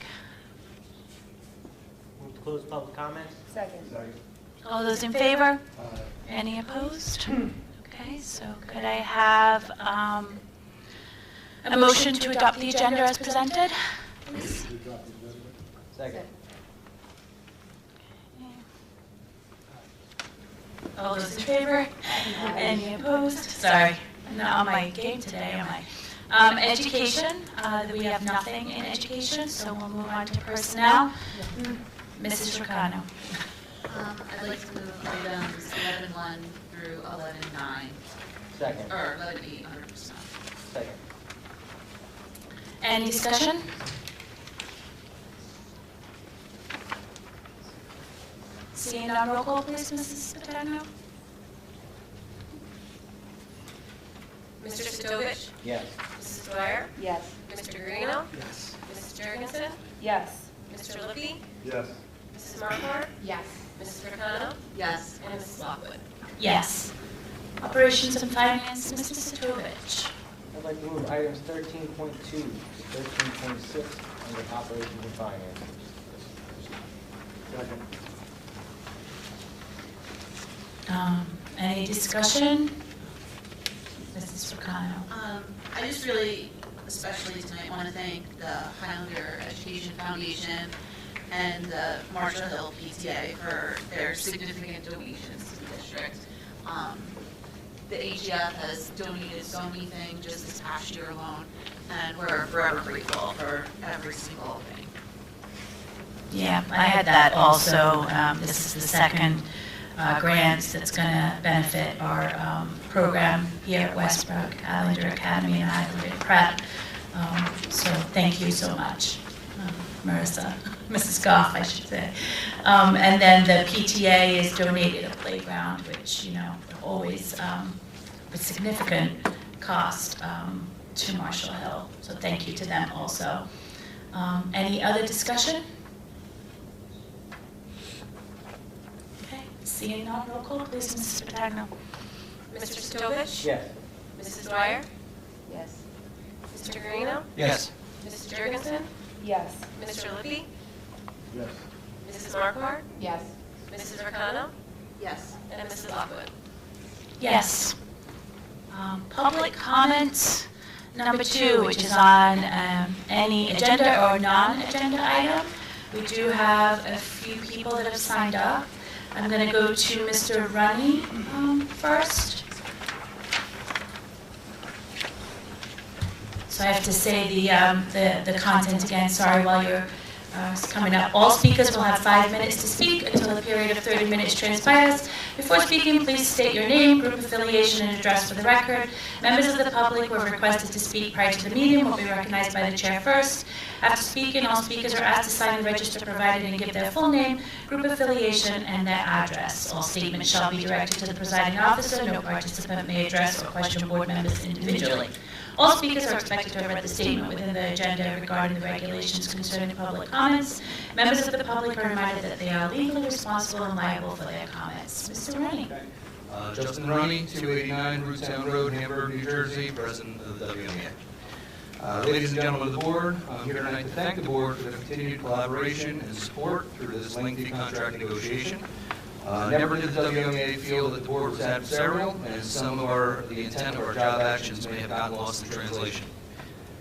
Move to close public comments?
Second.
All those in favor? Any opposed? Okay, so could I have a motion to adopt the agenda as presented? Please.
Second.
All those in favor? Any opposed? Sorry, I'm not on my game today, am I? Education, we have nothing in education, so we'll move on to personnel. Mrs. Ricano.
I'd like to move items 11.1 through 11.9,
Second.
or 11.8, 100%.
Second.
Any discussion? Seeing none, roll call, please, Mrs. Patagno.
Mr. Sitovich?
Yes.
Mrs. Dwyer?
Yes.
Mr. Guarino?
Yes.
Mrs. Jurgensen?
Yes.
Mr. Lippy?
Yes.
Mrs. Marquardt?
Yes.
Mrs. Ricano?
Yes.
And Mrs. Lockwood.
Yes. Operations and Finance, Mr. Sitovich.
I'd like to move items 13.2 to 13.6 under operations and finance.
Second.
Any discussion? Mrs. Ricano.
I just really, especially tonight, want to thank the Highlander Education Foundation and the Marshall Hill PTA for their significant donations to the district. The AGF has donated so many things just this past year alone, and we're forever grateful for every single thing.
Yeah, I had that also. This is the second grant that's going to benefit our program here at Westbrook, Highlander Academy and Highlander Prep. So thank you so much, Marissa, Mrs. Goff, I should say. And then the PTA has donated a playground, which, always with significant cost to Marshall Hill. So thank you to them also. Any other discussion? Okay, seeing none, roll call, please, Mrs. Patagno.
Mr. Sitovich?
Yes.
Mrs. Dwyer?
Yes.
Mr. Guarino?
Yes.
Mrs. Jurgensen?
Yes.
Mr. Lippy?
Yes.
Mrs. Marquardt?
Yes.
Mrs. Ricano?
Yes.
And Mrs. Lockwood.
Yes. Public comments, number 2, which is on any agenda or non-agenda item. We do have a few people that have signed up. I'm going to go to Mr. Runny first. So I have to say the content again, sorry, while you're coming up. All speakers will have 5 minutes to speak until a period of 30 minutes transpires. Before speaking, please state your name, group affiliation, and address for the record. Members of the public who are requested to speak prior to the meeting will be recognized by the chair first. After speaking, all speakers are asked to sign the register provided and give their full name, group affiliation, and their address. All statements shall be directed to the presiding officer. No participant may address or question board members individually. All speakers are expected to have read the statement within the agenda regarding the regulations concerning public comments. Members of the public are reminded that they are legally responsible and liable for their comments. Mr. Rennie.
Justin Roney, 289 Roottown Road, Hamburg, New Jersey, President of the WMA. Ladies and gentlemen of the board, I'm here tonight to thank the board for the continued collaboration and support through this lengthy contract negotiation. Never did the WMA feel that the board was adversarial, and some of the intent of our job actions may have gotten lost in translation.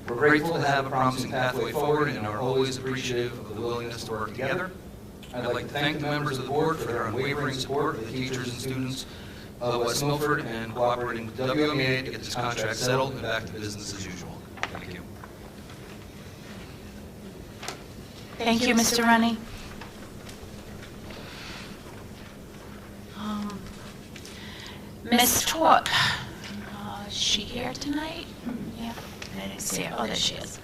We're grateful to have a promising pathway forward and are always appreciative of the willingness to work together. I'd like to thank the members of the board for their unwavering support of the teachers and students of West Milford and cooperating with WMA to get this contract settled and back to business as usual. Thank you.
Thank you, Mr. Rennie. Ms. Torp, is she here tonight? Yeah, I didn't see her. Oh, there she is.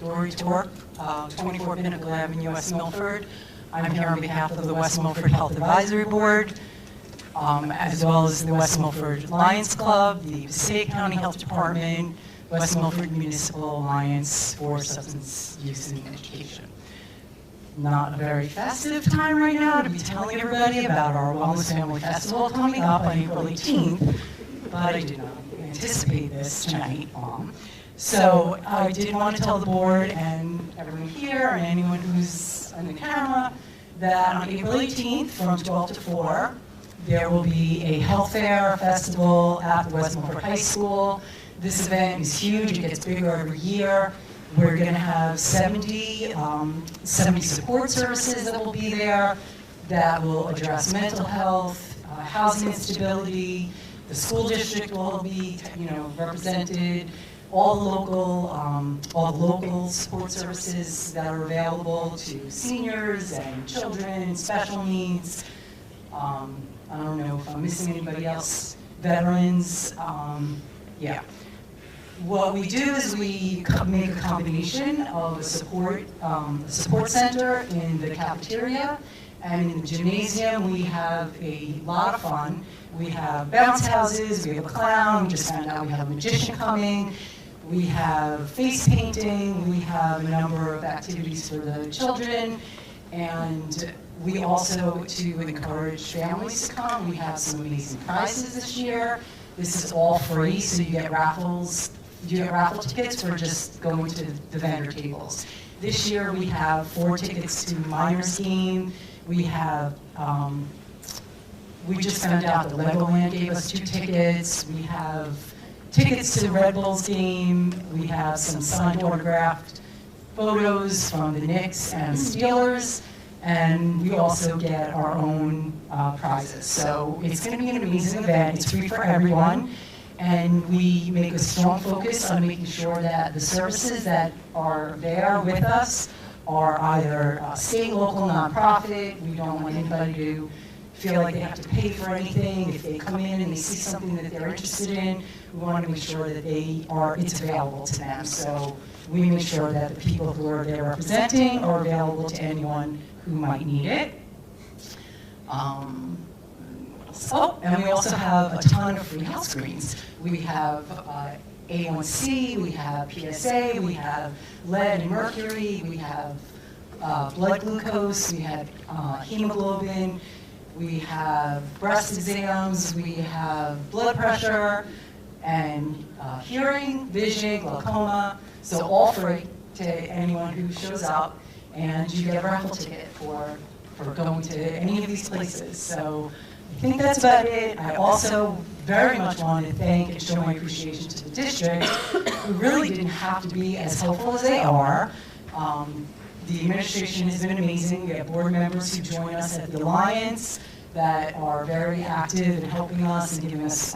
Dory Torp, 24 Pinnacle Avenue, West Milford. I'm here on behalf of the West Milford Health Advisory Board, as well as the West Milford Lions Club, the Passaic County Health Department, West Milford Municipal Alliance for Substance Use and Education. Not a very festive time right now to be telling everybody about our Wellness Family Festival coming up on April 18th, but I did not anticipate this tonight. So I did want to tell the board and everyone here and anyone who's on the camera that on April 18th from 12 to 4, there will be a health fair festival at the West Milford High School. This event is huge. It gets bigger every year. We're going to have 70 support services that will be there that will address mental health, housing instability. The school district will be, represented. All the local support services that are available to seniors and children and special needs. I don't know if I'm missing anybody else. Veterans, yeah. What we do is we make a combination of a support center in the cafeteria, and in the gymnasium we have a lot of fun. We have bounce houses, we have a clown, we just found out we have a magician coming, we have face painting, we have a number of activities for the children, and we also, to encourage families to come, we have some amazing prizes this year. This is all free, so you get raffles. You get raffle tickets for just going to the vendor tables. This year we have 4 tickets to Miners game. We have, we just found out that Legoland gave us 2 tickets. We have tickets to the Red Bulls game. We have some signed autographed photos from the Knicks and Steelers. And we also get our own prizes. So it's going to be an amazing event. It's free for everyone. And we make a strong focus on making sure that the services that are there with us are either state, local, nonprofit. We don't want anybody to feel like they have to pay for anything. If they come in and they see something that they're interested in, we want to make sure that it's available to them. So we make sure that the people who are there representing are available to anyone who might need it. And we also have a ton of free health screens. We have A1C, we have PSA, we have lead and mercury, we have blood glucose, we have hemoglobin, we have breast exams, we have blood pressure, and hearing, vision, glaucoma, so all free to anyone who shows up, and you get a raffle ticket for going to any of these places. So I think that's about it. I also very much want to thank and show my appreciation to the district, who really didn't have to be as helpful as they are. The administration has been amazing. We have board members who join us at the Alliance that are very active in helping us and giving us,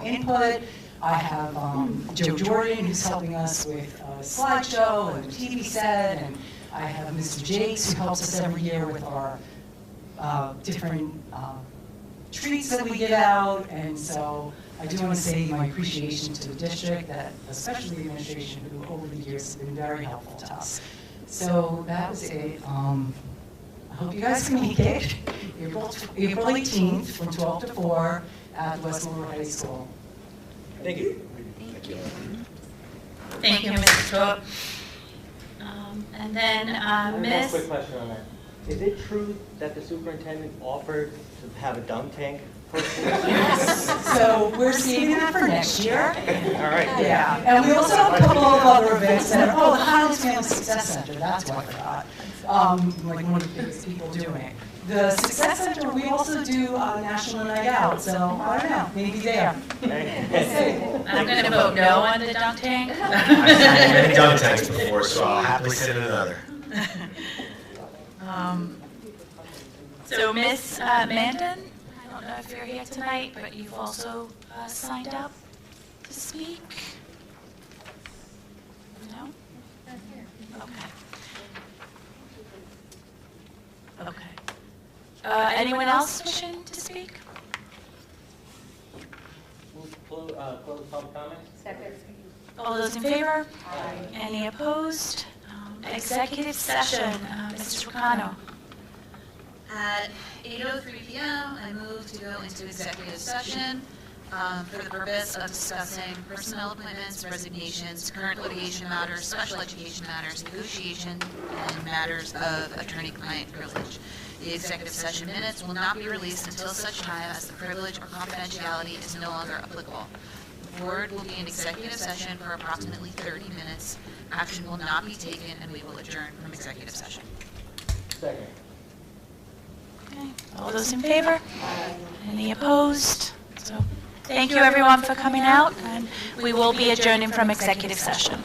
input. I have Joe Jordan, who's helping us with a slideshow and a TV set, and I have Mr. Jakes, who helps us every year with our different treats that we give out. And so I do want to say my appreciation to the district, that especially the administration, who over the years has been very helpful to us. So that was it. I hope you guys can make it April 18th from 12 to 4 at West Milford High School.
Thank you.
Thank you.
Thank you, Mrs. Thorpe. And then
One
Miss.
quick question on that. Is it true that the superintendent offered to have a dunk tank for
Yes. So we're saving that for next year.
All right.
Yeah, and we also have a couple of other events that are, the Highlands Family Success Center, that's what I forgot. Like one of the biggest people doing it. The Success Center, we also do a National Night Out, so I don't know, maybe there.
I'm going to vote no on the dunk tank.
I've seen many dunk tanks before, so I'll happily sit in another.
So Miss Mandan, I don't know if you're here tonight, but you've also signed up to speak? No? Okay. Okay. Anyone else wishing to speak?
Close public comments?
Second.
All those in favor? Any opposed? Executive session, Mrs. Ricano.
At 8:03 p.m., I move to go into executive session for the purpose of discussing personnel appointments, resignations, current litigation matters, special education matters, negotiation, and matters of attorney-client privilege. The executive session minutes will not be released until such time as the privilege or confidentiality is no longer applicable. The board will be in executive session for approximately 30 minutes. Action will not be taken, and we will adjourn from executive session.
Second.
Okay. All those in favor? Any opposed? So, thank you everyone for coming out, and we will be adjourning from executive session.